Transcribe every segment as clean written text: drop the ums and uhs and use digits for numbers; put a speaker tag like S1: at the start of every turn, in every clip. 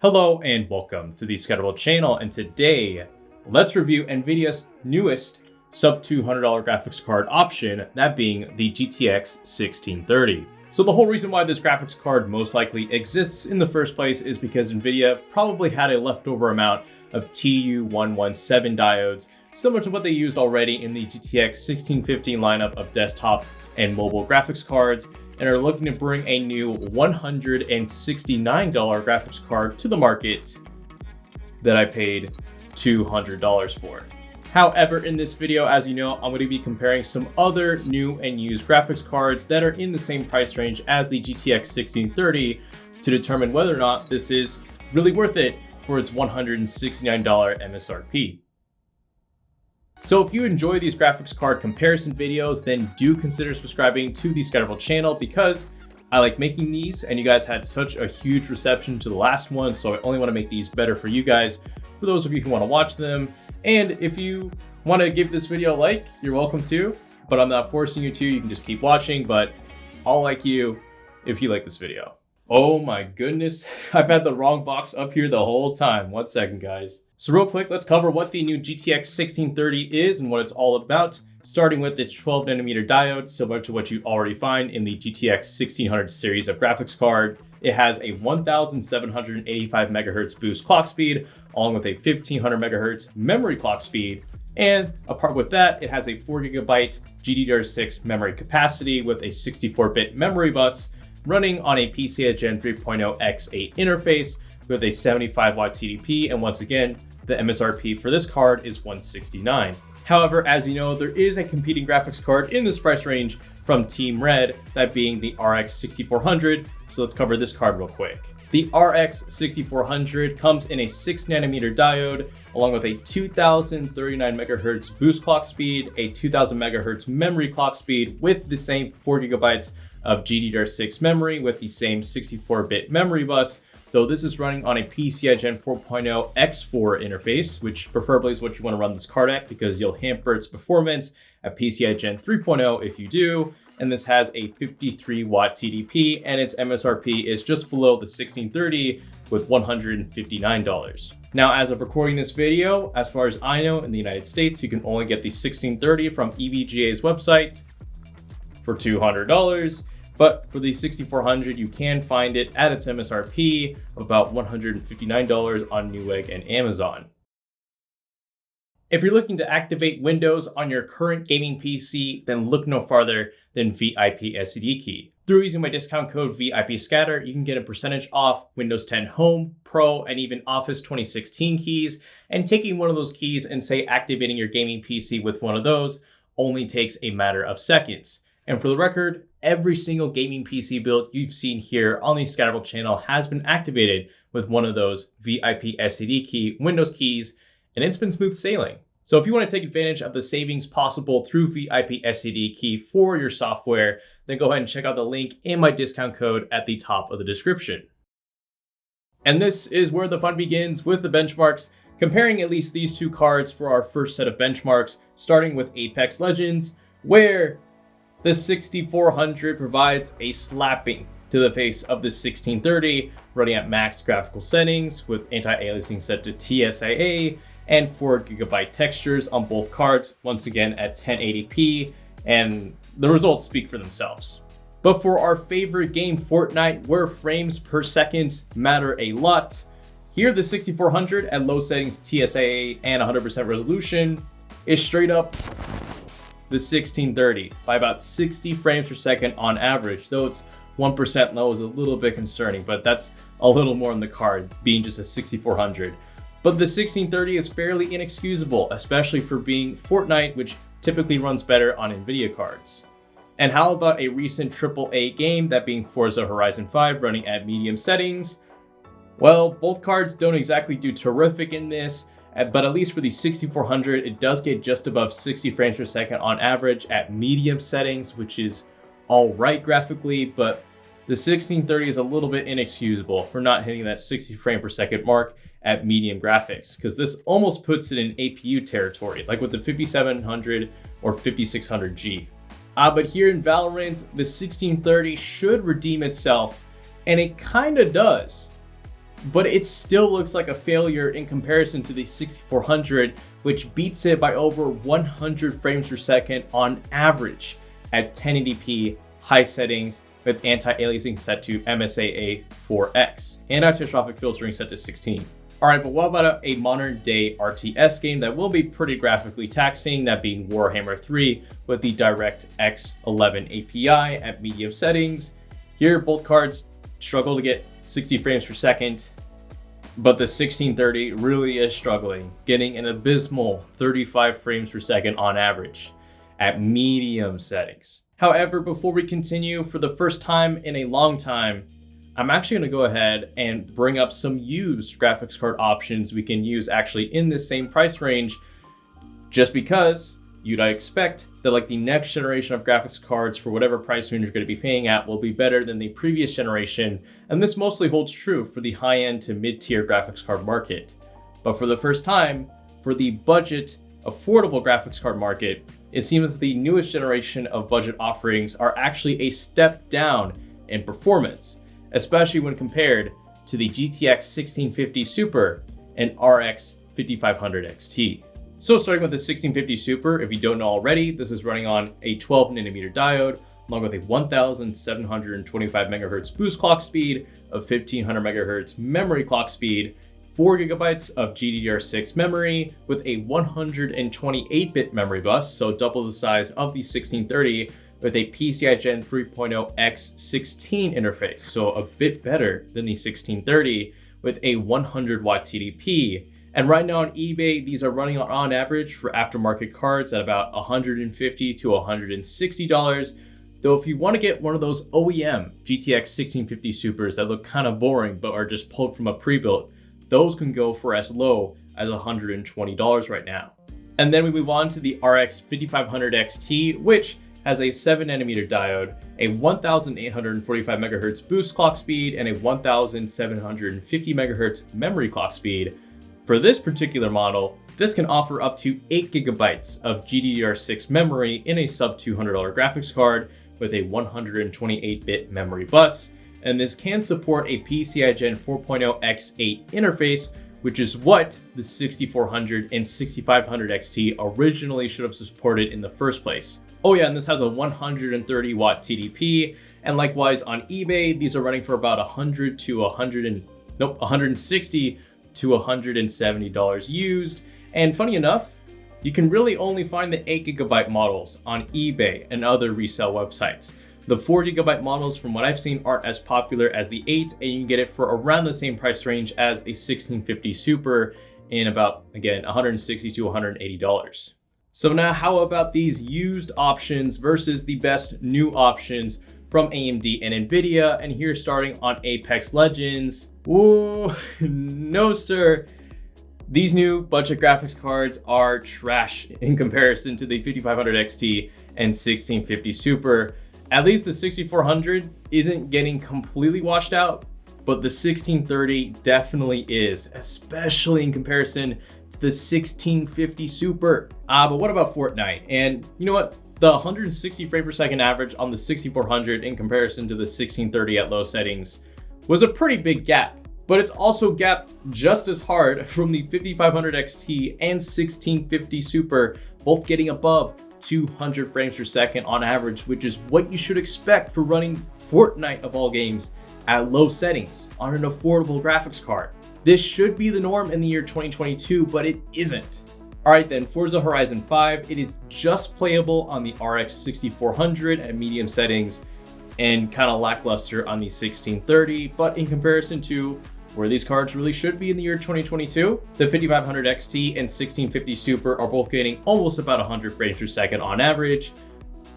S1: Hello and welcome to the ScatterVolt channel, and today let's review Nvidia's newest sub $200 graphics card option, that being the GTX 1630. So the whole reason why this graphics card most likely exists in the first place is because Nvidia probably had a leftover amount of TU117 diodes, similar to what they used already in the GTX 1650 lineup of desktop and mobile graphics cards, and are looking to bring a new $169 graphics card to the market that I paid $200 for. However, in this video, as you know, I'm going to be comparing some other new and used graphics cards that are in the same price range as the GTX 1630 to determine whether or not this is really worth it for its $169 MSRP. So if you enjoy these graphics card comparison videos, then do consider subscribing to the ScatterVolt channel because I like making these and you guys had such a huge reception to the last one. So I only want to make these better for you guys, for those of you who want to watch them. And if you want to give this video a like, you're welcome to, but I'm not forcing you to. You can just keep watching, but I'll like you if you like this video. Oh my goodness, I've had the wrong box up here the whole time. 1 second, guys. So real quick, let's cover what the new GTX 1630 is and what it's all about, starting with its 12nm diode, similar to what you already find in the GTX 1600 series of graphics card. It has a 1785 MHz boost clock speed, along with a 1500 MHz memory clock speed. And apart with that, it has a 4GB GDDR6 memory capacity with a 64-bit memory bus, running on a PCI Gen 3.0 X8 interface with a 75 watt TDP, and once again, the MSRP for this card is $169. However, as you know, there is a competing graphics card in this price range from Team Red, that being the RX 6400, so let's cover this card real quick. The RX 6400 comes in a 6nm diode, along with a 2039 MHz boost clock speed, a 2000 MHz memory clock speed with the same 4GB of GDDR6 memory with the same 64-bit memory bus, though this is running on a PCI Gen 4.0 X4 interface, which preferably is what you want to run this card at because you'll hamper its performance at PCI Gen 3.0 if you do. And this has a 53 watt TDP, and its MSRP is just below the 1630 with $159. Now, as of recording this video, as far as I know, in the United States, you can only get the 1630 from EVGA's website for $200. But for the 6400, you can find it at its MSRP of about $159 on Newegg and Amazon. If you're looking to activate Windows on your current gaming PC, then look no farther than VIP SCD Key. Through using my discount code VIPScatter, you can get a percentage off Windows 10 Home, Pro, and even Office 2016 keys. And taking one of those keys and say activating your gaming PC with one of those only takes a matter of seconds. And for the record, every single gaming PC build you've seen here on the ScatterVolt channel has been activated with one of those VIP SCD Key Windows keys, and it's been smooth sailing. So if you want to take advantage of the savings possible through VIP SCD Key for your software, then go ahead and check out the link in my discount code at the top of the description. And this is where the fun begins with the benchmarks, comparing at least these two cards for our first set of benchmarks, starting with Apex Legends, where the 6400 provides a slapping to the face of the 1630, running at max graphical settings with anti-aliasing set to TSAA and 4GB textures on both cards, once again at 1080p, and the results speak for themselves. But for our favorite game, Fortnite, where frames per second matter a lot, here the 6400 at low settings TSAA and 100% resolution is straight up the 1630 by about 60 frames per second on average, though it's 1% low is a little bit concerning, but that's a little more on the card, being just a 6400. But the 1630 is fairly inexcusable, especially for being Fortnite, which typically runs better on Nvidia cards. And how about a recent AAA game, that being Forza Horizon 5, running at medium settings? Well, both cards don't exactly do terrific in this, but at least for the 6400, it does get just above 60 frames per second on average at medium settings, which is all right graphically, but the 1630 is a little bit inexcusable for not hitting that 60 frame per second mark at medium graphics, because this almost puts it in APU territory, like with the 5700 or 5600G. But here in Valorant, the 1630 should redeem itself, and it kind of does. but it still looks like a failure in comparison to the 6400, which beats it by over 100 frames per second on average at 1080p high settings with anti-aliasing set to MSAA 4X and anti-trophic filtering set to 16. All right, but what about a modern day RTS game that will be pretty graphically taxing, that being Warhammer 3 with the DirectX 11 API at medium settings? Here, both cards struggle to get 60 frames per second, but the 1630 really is struggling, getting an abysmal 35 frames per second on average at medium settings. However, before we continue, for the first time in a long time, I'm actually going to go ahead and bring up some used graphics card options we can use actually in the same price range, just because you'd expect that like the next generation of graphics cards for whatever price range you're going to be paying at will be better than the previous generation, and this mostly holds true for the high-end to mid-tier graphics card market. But for the first time, for the budget, affordable graphics card market, it seems the newest generation of budget offerings are actually a step down in performance, especially when compared to the GTX 1650 Super and RX 5500 XT. So starting with the 1650 Super, if you don't know already, this is running on a 12nm diode, along with a 1725 MHz boost clock speed, a 1500 MHz memory clock speed, 4 GB of GDDR6 memory with a 128-bit memory bus, so double the size of the 1630, with a PCI Gen 3.0 X16 interface, so a bit better than the 1630, with a 100 watt TDP. And right now on eBay, these are running on average for aftermarket cards at about $150 to $160. Though if you want to get one of those OEM GTX 1650 Supers that look kind of boring but are just pulled from a pre-built, those can go for as low as $120 right now. And then we move on to the RX 5500 XT, which has a 7nm diode, a 1845 MHz boost clock speed, and a 1750 MHz memory clock speed. For this particular model, this can offer up to 8 GB of GDDR6 memory in a sub $200 graphics card with a 128-bit memory bus, and this can support a PCI Gen 4.0 X8 interface, which is what the 6400 and 6500 XT originally should have supported in the first place. Oh yeah, and this has a 130 watt TDP, and likewise on eBay, these are running for about $160 to $170 used. And funny enough, you can really only find the 8 GB models on eBay and other resale websites. The 4 GB models, from what I've seen, aren't as popular as the 8, and you can get it for around the same price range as a 1650 Super in about, again, $160 to $180. So now how about these used options versus the best new options from AMD and Nvidia? And here, starting on Apex Legends. Ooh, no sir. These new budget graphics cards are trash in comparison to the 5500 XT and 1650 Super. At least the 6400 isn't getting completely washed out, but the 1630 definitely is, especially in comparison to the 1650 Super. But what about Fortnite? And you know what? The 160 frame per second average on the 6400 in comparison to the 1630 at low settings was a pretty big gap, but it's also gapped just as hard from the 5500 XT and 1650 Super, both getting above 200 frames per second on average, which is what you should expect for running Fortnite of all games at low settings on an affordable graphics card. This should be the norm in the year 2022, but it isn't. All right then, Forza Horizon 5, it is just playable on the RX 6400 at medium settings and kind of lackluster on the 1630, but in comparison to where these cards really should be in the year 2022, the 5500 XT and 1650 Super are both getting almost about 100 frames per second on average,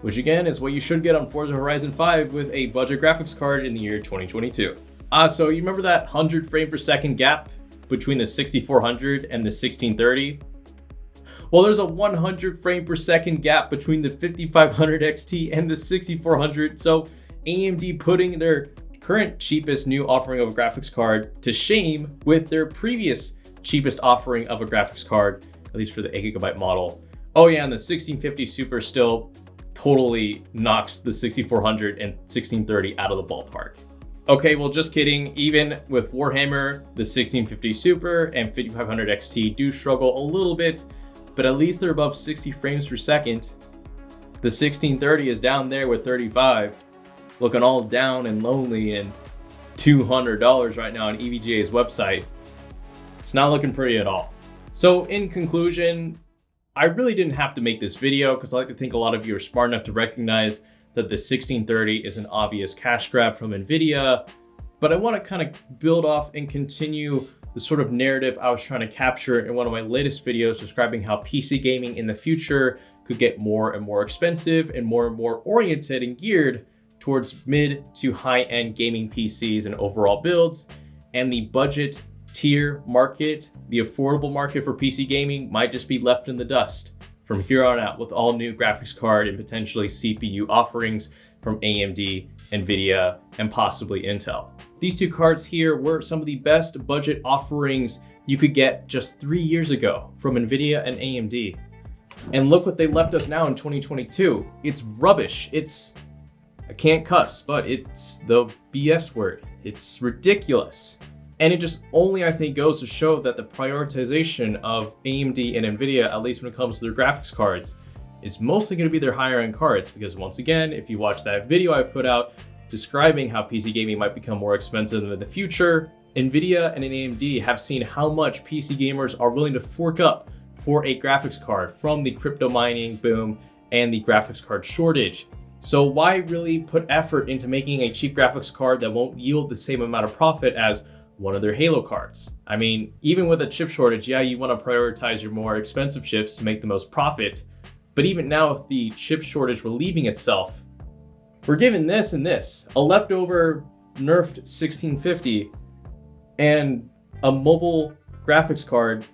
S1: which again is what you should get on Forza Horizon 5 with a budget graphics card in the year 2022. So you remember that 100 frame per second gap between the 6400 and the 1630? Well, there's a 100 frame per second gap between the 5500 XT and the 6400, so AMD putting their current cheapest new offering of a graphics card to shame with their previous cheapest offering of a graphics card, at least for the 8 GB model. Oh yeah, and the 1650 Super still totally knocks the 6400 and 1630 out of the ballpark. Okay, well, just kidding. Even with Warhammer, the 1650 Super and 5500 XT do struggle a little bit, but at least they're above 60 frames per second. The 1630 is down there with 35, looking all down and lonely and $200 right now on EVGA's website. It's not looking pretty at all. So in conclusion, I really didn't have to make this video because I like to think a lot of you are smart enough to recognize that the 1630 is an obvious cash grab from Nvidia, but I want to kind of build off and continue the sort of narrative I was trying to capture in one of my latest videos describing how PC gaming in the future could get more and more expensive and more oriented and geared towards mid to high-end gaming PCs and overall builds, and the budget tier market, the affordable market for PC gaming might just be left in the dust from here on out with all new graphics card and potentially CPU offerings from AMD, Nvidia, and possibly Intel. These two cards here were some of the best budget offerings you could get just 3 years ago from Nvidia and AMD. And look what they left us now in 2022. It's rubbish. I can't cuss, but it's the BS word. It's ridiculous. And it just only, I think, goes to show that the prioritization of AMD and Nvidia, at least when it comes to their graphics cards, is mostly going to be their higher end cards. Because once again, if you watch that video I put out describing how PC gaming might become more expensive in the future, Nvidia and AMD have seen how much PC gamers are willing to fork up for a graphics card from the crypto mining boom and the graphics card shortage. So why really put effort into making a cheap graphics card that won't yield the same amount of profit as one of their Halo cards? I mean, even with a chip shortage, yeah, you want to prioritize your more expensive chips to make the most profit. But even now, if the chip shortage relieving itself, we're given this and this, a leftover nerfed 1650 and a mobile graphics card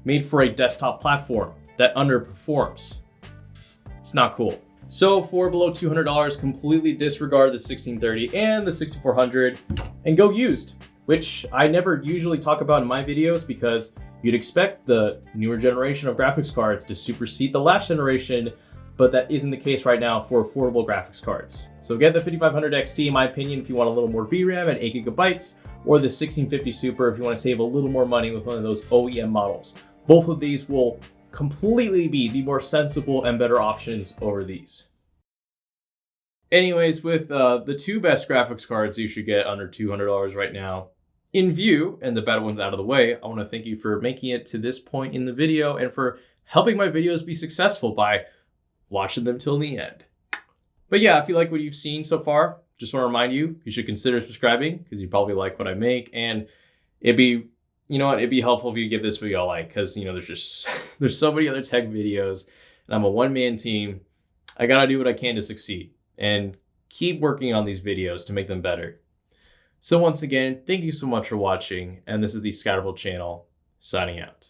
S1: made for a desktop platform that underperforms. It's not cool. So for below $200, completely disregard the 1630 and the 6400 and go used, which I never usually talk about in my videos because you'd expect the newer generation of graphics cards to supersede the last generation, but that isn't the case right now for affordable graphics cards. So get the 5500 XT, in my opinion, if you want a little more VRAM at 8 GB, or the 1650 Super if you want to save a little more money with one of those OEM models. Both of these will completely be the more sensible and better options over these. Anyways, with the two best graphics cards you should get under $200 right now in view, and the bad ones out of the way, I want to thank you for making it to this point in the video and for helping my videos be successful by watching them till the end. But yeah, if you like what you've seen so far, just want to remind you, you should consider subscribing because you probably like what I make, and it'd be, it'd be helpful if you give this video a like because, there's so many other tech videos and I'm a one-man team. I got to do what I can to succeed and keep working on these videos to make them better. So once again, thank you so much for watching, and this is the ScatterVolt channel, signing out.